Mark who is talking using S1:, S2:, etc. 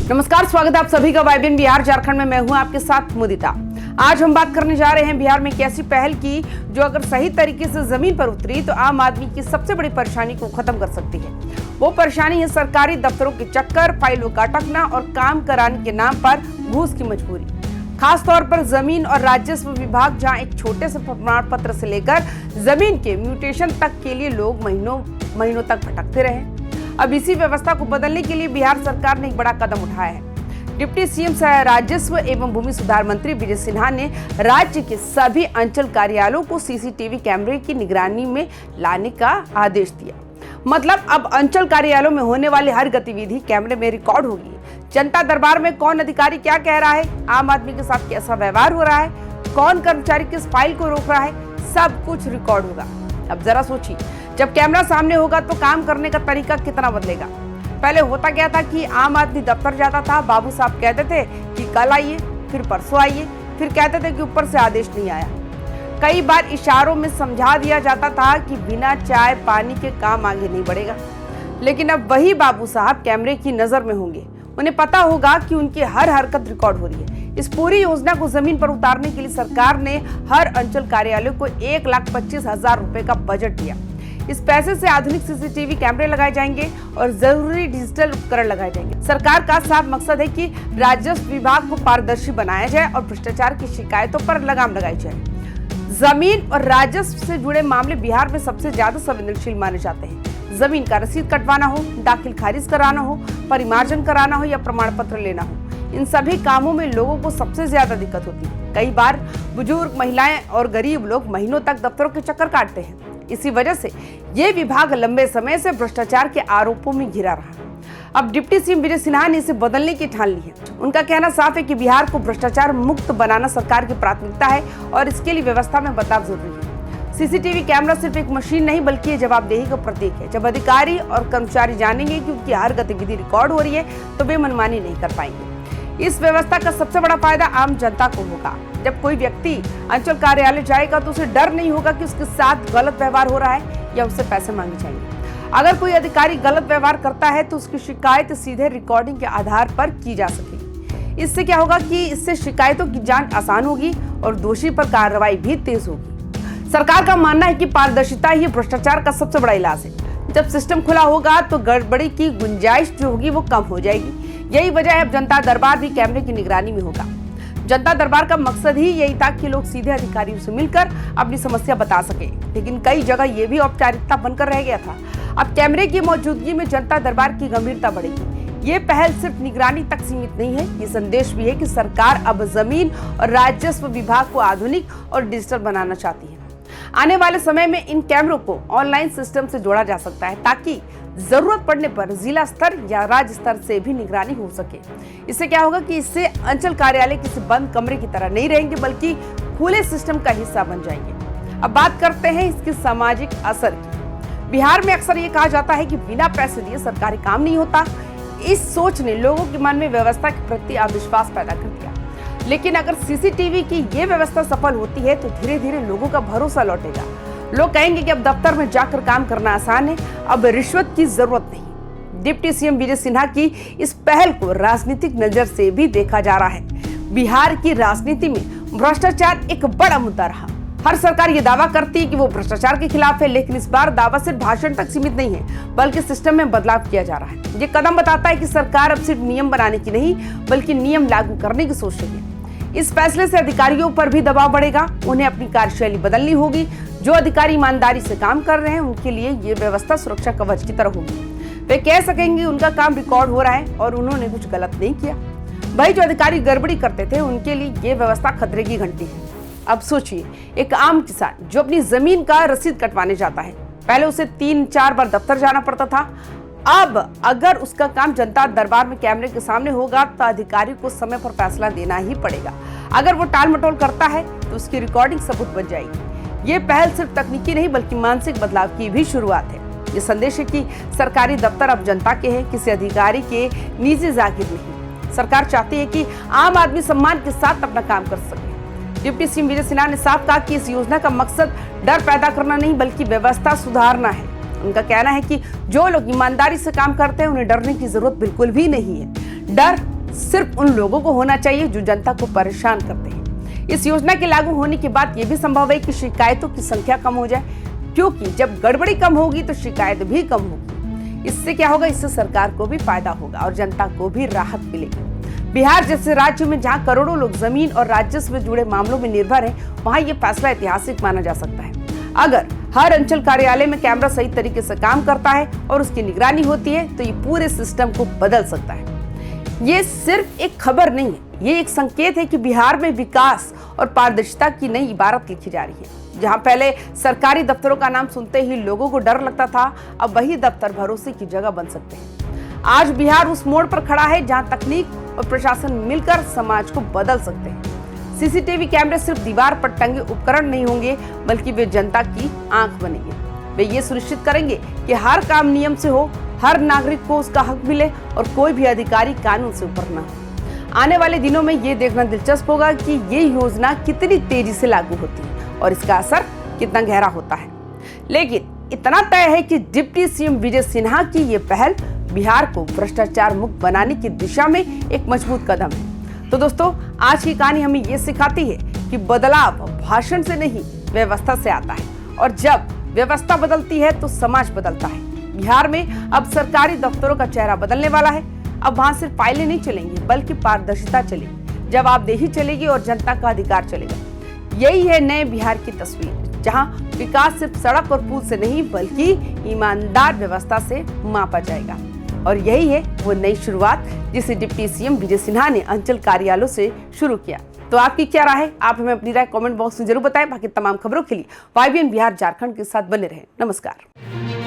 S1: नमस्कार, स्वागत है आप सभी का वाइब्रेंट बिहार झारखंड में। मैं हूं आपके साथ मुदिता। आज हम बात करने जा रहे हैं बिहार में एक ऐसी पहल की जो अगर सही तरीके से जमीन पर उतरी तो आम आदमी की सबसे बड़ी परेशानी को खत्म कर सकती है। वो परेशानी है सरकारी दफ्तरों के चक्कर, फाइलों का अटकना और काम कराने के नाम पर घूस की मजबूरी। खास तौर पर जमीन और राजस्व विभाग, जहां एक छोटे से प्रमाण पत्र से लेकर जमीन के म्यूटेशन तक के लिए लोग महीनों तक भटकते रहे। अब इसी व्यवस्था को बदलने के लिए बिहार सरकार ने एक बड़ा कदम उठाया है। डिप्टी सीएम राजस्व एवं भूमि सुधार मंत्री विजय सिन्हा ने राज्य के सभी अंचल कार्यालयों को सीसीटीवी कैमरे की निगरानी में लाने का आदेश दिया। मतलब अब अंचल कार्यालयों में होने वाली हर गतिविधि कैमरे में रिकॉर्ड होगी। जनता दरबार में कौन अधिकारी क्या कह रहा है, आम आदमी के साथ कैसा व्यवहार हो रहा है, कौन कर्मचारी किस फाइल को रोक रहा है, सब कुछ रिकॉर्ड होगा। अब जरा सोचिए, जब कैमरा सामने होगा तो काम करने का तरीका कितना बदलेगा। पहले होता क्या था कि आम आदमी दफ्तर जाता था, बाबू साहब कहते थे कि कल आइए, फिर परसों आइए, फिर कहते थे कि ऊपर से आदेश नहीं आया। कई बार इशारों में समझा दिया जाता था कि बिना चाय पानी के काम आगे नहीं बढ़ेगा। लेकिन अब वही बाबू साहब कैमरे की नजर में होंगे। उन्हें पता होगा कि उनकी हर हरकत रिकॉर्ड हो रही है। इस पूरी योजना को जमीन पर उतारने के लिए सरकार ने हर अंचल कार्यालय को 1,25,000 रुपए का बजट दिया। इस पैसे से आधुनिक सीसीटीवी कैमरे लगाए जाएंगे और जरूरी डिजिटल उपकरण लगाए जाएंगे। सरकार का साफ मकसद है कि राजस्व विभाग को पारदर्शी बनाया जाए और भ्रष्टाचार की शिकायतों पर लगाम लगाई जाए। जमीन और राजस्व से जुड़े मामले बिहार में सबसे ज्यादा संवेदनशील माने जाते हैं। जमीन का रसीद कटवाना हो, दाखिल खारिज कराना हो, परिमार्जन कराना हो या प्रमाण पत्र लेना हो, इन सभी कामों में लोगों को सबसे ज्यादा दिक्कत होती है। कई बार बुजुर्ग, महिलाएं और गरीब लोग महीनों तक दफ्तरों के चक्कर काटते हैं। इसी वजह से ये विभाग लंबे समय से भ्रष्टाचार के आरोपों में घिरा रहा। अब डिप्टी सीएम विजय सिन्हा ने इसे बदलने की ठान ली है। उनका कहना साफ है कि बिहार को भ्रष्टाचार मुक्त बनाना सरकार की प्राथमिकता है और इसके लिए व्यवस्था में बदलाव जरूरी है। सीसीटीवी कैमरा सिर्फ एक मशीन नहीं बल्कि ये जवाबदेही का प्रतीक है। जब अधिकारी और कर्मचारी जानेंगे कि उनकी हर गतिविधि रिकॉर्ड हो रही है तो वे मनमानी नहीं कर पाएंगे। इस व्यवस्था का सबसे बड़ा फायदा आम जनता को होगा। जब कोई व्यक्ति अंचल कार्यालय जाएगा तो उसे डर नहीं होगा कि उसके साथ गलत व्यवहार हो रहा है या उससे पैसे मांगे जाएंगे। अगर कोई अधिकारी गलत व्यवहार करता है तो उसकी शिकायत सीधे रिकॉर्डिंग के आधार पर की जा सकेगी। इससे क्या होगा कि इससे शिकायतों की जांच आसान होगी और दोषी पर कार्रवाई भी तेज होगी। सरकार का मानना है कि पारदर्शिता ही भ्रष्टाचार का सबसे बड़ा इलाज है। जब सिस्टम खुला होगा तो गड़बड़ी की गुंजाइश जो होगी वो कम हो जाएगी। यही वजह है अब जनता दरबार भी कैमरे की निगरानी में होगा। जनता दरबार का मकसद ही यही था कि लोग सीधे अधिकारियों से मिलकर अपनी समस्या बता सके। लेकिन कई जगह ये भी औपचारिकता बनकर रह गया था। अब कैमरे की मौजूदगी में जनता दरबार की गंभीरता बढ़ेगी। ये पहल सिर्फ निगरानी तक सीमित नहीं है, ये संदेश भी है कि सरकार अब जमीन और राजस्व विभाग को आधुनिक और डिजिटल बनाना चाहती है। आने वाले समय में इन कैमरों को ऑनलाइन सिस्टम से जोड़ा जा सकता है ताकि जरूरत पड़ने पर जिला स्तर या राज्य स्तर से भी निगरानी हो सके। इससे क्या होगा कि इससे अंचल कार्यालय किसी बंद कमरे की तरह नहीं रहेंगे बल्कि खुले सिस्टम का हिस्सा बन जाएंगे। अब बात करते हैं इसके सामाजिक असर की। बिहार में अक्सर ये कहा जाता है कि बिना पैसे दिए सरकारी काम नहीं होता। इस सोच ने लोगों के मन में व्यवस्था के प्रति अविश्वास पैदा कर दिया। लेकिन अगर सीसीटीवी की ये व्यवस्था सफल होती है तो धीरे धीरे लोगों का भरोसा लौटेगा। लोग कहेंगे कि अब दफ्तर में जाकर काम करना आसान है, अब रिश्वत की जरूरत नहीं। डिप्टी सीएम विजय सिन्हा की इस पहल को राजनीतिक नजर से भी देखा जा रहा है। बिहार की राजनीति में भ्रष्टाचार एक बड़ा मुद्दा रहा। हर सरकार ये दावा करती है कि वो भ्रष्टाचार के खिलाफ है, लेकिन इस बार दावा सिर्फ भाषण तक सीमित नहीं है बल्कि सिस्टम में बदलाव किया जा रहा है। ये कदम बताता है कि सरकार अब सिर्फ नियम बनाने की नहीं बल्कि नियम लागू करने की सोच रही है। इस फैसले से अधिकारियों पर भी दबाव बढ़ेगा। उन्हें अपनी कार्यशैली बदलनी होगी। जो अधिकारी ईमानदारी से काम कर रहे हैं उनके लिए ये व्यवस्था सुरक्षा कवच की तरह होगी। वे कह सकेंगे उनका काम रिकॉर्ड हो रहा है और उन्होंने कुछ गलत नहीं किया। भाई, जो अधिकारी गड़बड़ी करते थे उनके लिए ये व्यवस्था खतरे की घंटी है। अब सोचिए, एक आम किसान जो अपनी जमीन का रसीद कटवाने जाता है, पहले उसे 3-4 बार दफ्तर जाना पड़ता था। अब अगर उसका काम जनता दरबार में कैमरे के सामने होगा तो अधिकारी को समय पर फैसला देना ही पड़ेगा। अगर वो टाल मटोल करता है तो उसकी रिकॉर्डिंग सबूत बन जाएगी। ये पहल सिर्फ तकनीकी नहीं बल्कि मानसिक बदलाव की भी शुरुआत है। ये संदेश है कि सरकारी दफ्तर अब जनता के हैं, किसी अधिकारी के निजी जागीर नहीं। सरकार चाहती है कि आम आदमी सम्मान के साथ अपना काम कर सके। डिप्टी सीएम विजय सिन्हा ने साफ कहा कि इस योजना का मकसद डर पैदा करना नहीं बल्कि व्यवस्था सुधारना है। उनका कहना है कि जो लोग ईमानदारी से काम करते हैं उन्हें डरने की जरूरत बिल्कुल भी नहीं है। डर सिर्फ उन लोगों को होना चाहिए जो जनता को परेशान करते हैं। इस योजना के लागू होने के बाद यह भी संभव है कि शिकायतों की संख्या कम हो जाए, क्योंकि जब गड़बड़ी कम होगी तो शिकायत भी कम होगी। इससे क्या होगा? इससे सरकार को भी फायदा होगा और जनता को भी राहत मिलेगी। बिहार जैसे राज्य में जहां करोड़ों लोग जमीन और राजस्व से जुड़े मामलों में निर्भर हैं, वहां यह फैसला ऐतिहासिक माना जा सकता है। अगर हर अंचल कार्यालय में कैमरा सही तरीके से काम करता है और उसकी निगरानी होती है तो ये पूरे सिस्टम को बदल सकता है। ये सिर्फ एक खबर नहीं है, ये एक संकेत है कि बिहार में विकास और पारदर्शिता की नई इबारत लिखी जा रही है। जहां पहले सरकारी दफ्तरों का नाम सुनते ही लोगों को डर लगता था, अब वही दफ्तर भरोसे की जगह बन सकते हैं। आज बिहार उस मोड़ पर खड़ा है जहां तकनीक और प्रशासन मिलकर समाज को बदल सकते हैं। सीसीटीवी कैमरे सिर्फ दीवार पर टंगे उपकरण नहीं होंगे, बल्कि वे जनता की आंख बनेंगे। वे ये सुनिश्चित करेंगे कि हर काम नियम से हो, हर नागरिक को उसका हक मिले और कोई भी अधिकारी कानून से ऊपर न हो। आने वाले दिनों में ये देखना दिलचस्प होगा कि ये योजना कितनी तेजी से लागू होती है और इसका असर कितना गहरा होता है। लेकिन इतना तय है कि डिप्टी सीएम विजय सिन्हा की ये पहल बिहार को भ्रष्टाचार मुक्त बनाने की दिशा में एक मजबूत कदम है। तो दोस्तों, आज की कहानी हमें ये सिखाती है कि बदलाव भाषण से नहीं, व्यवस्था से आता है और जब व्यवस्था बदलती है तो समाज बदलता है। बिहार में अब सरकारी दफ्तरों का चेहरा बदलने वाला है। अब वहां सिर्फ फाइलें नहीं चलेंगी, बल्कि पारदर्शिता चलेगी, जवाबदेही चलेगी और जनता का अधिकार चलेगा। यही है नए बिहार की तस्वीर, जहां विकास सिर्फ सड़क और पुल से नहीं, बल्कि ईमानदार व्यवस्था से मापा जाएगा। और यही है वो नई शुरुआत जिसे डिप्टी सीएम विजय सिन्हा ने अंचल कार्यालयों से शुरू किया। तो आपकी क्या राय है? आप हमें अपनी राय कमेंट बॉक्स में जरूर बताएं। बाकी तमाम खबरों के लिए YBN बिहार झारखंड के साथ बने रहें। नमस्कार।